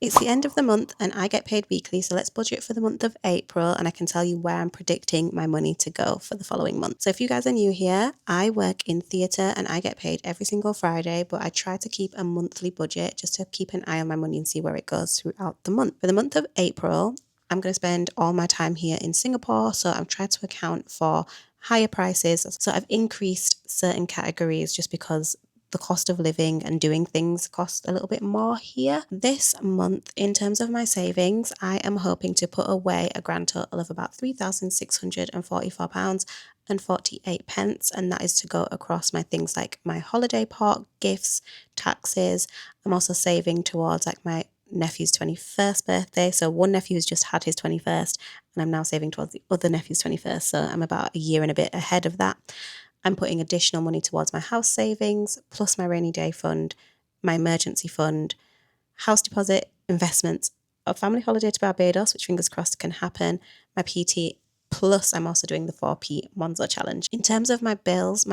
It's the end of the month and I get paid weekly, so let's budget for the month of April and I can tell you where I'm predicting my money to go for the following month. So if you guys are new here, I work in theatre and I get paid every single Friday, but I try to keep a monthly budget just to keep an eye on my money and see where it goes throughout the month. For the month of April, I'm going to spend all my time here in Singapore, so I'm trying to account for higher prices. So I've increased certain categories just because the cost of living and doing things cost a little bit more here. This month, in terms of my savings, I am hoping to put away a grand total of about £3,644 and 48 pence, and that is to go across my things like my holiday pot, gifts, taxes. I'm also saving towards like my nephew's 21st birthday. So one nephew has just had his 21st and I'm now saving towards the other nephew's 21st. So I'm about a year and a bit ahead of that. I'm putting additional money towards my house savings, plus my rainy day fund, my emergency fund, house deposit, investments, a family holiday to Barbados, which fingers crossed can happen, my PT, plus I'm also doing the 4p Monzo challenge. In terms of my bills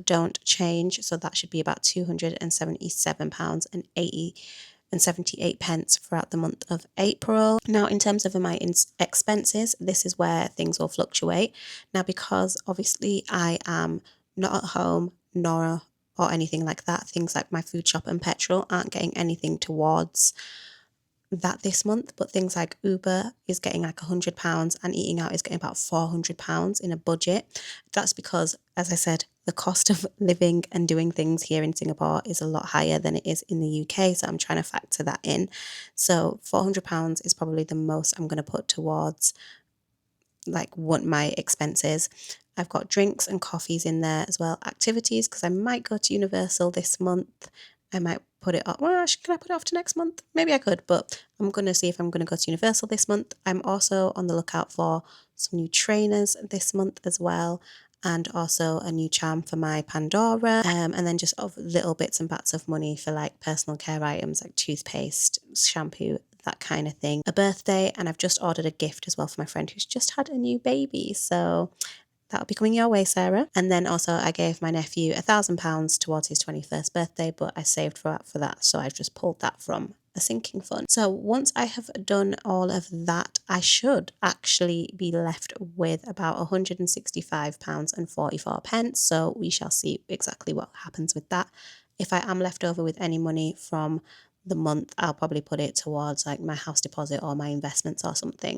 don't change, so that should be about £277 and 78 pence throughout the month of April. Now, in terms of my expenses, this is where things will fluctuate. Now, because obviously I am not at home, nor or anything like that, things like my food shop and petrol aren't getting anything towards that this month, but things like Uber is getting like £100 and eating out is getting about £400 in a budget. That's because, as I said, the cost of living and doing things here in Singapore is a lot higher than it is in the UK, so I'm trying to factor that in. So £400 is probably the most I'm going to put towards like what my expenses. I've got drinks and coffees in there as well. Activities, because I might go to Universal this month. I might put it off. Well, can I put it off to next month? Maybe I could, but I'm going to see if I'm going to go to Universal this month. I'm also on the lookout for some new trainers this month as well, and also a new charm for my Pandora, and then just of little bits and bats of money for like personal care items like toothpaste, shampoo, that kind of thing. A birthday, and I've just ordered a gift as well for my friend who's just had a new baby. So that'll be coming your way, Sarah. And then also I gave my nephew £1,000 towards his 21st birthday, but I saved for that. So I've just pulled that from a sinking fund. So once I have done all of that, I should actually be left with about £165 and 44 pence. So we shall see exactly what happens with that. If I am left over with any money from the month, I'll probably put it towards like my house deposit or my investments or something.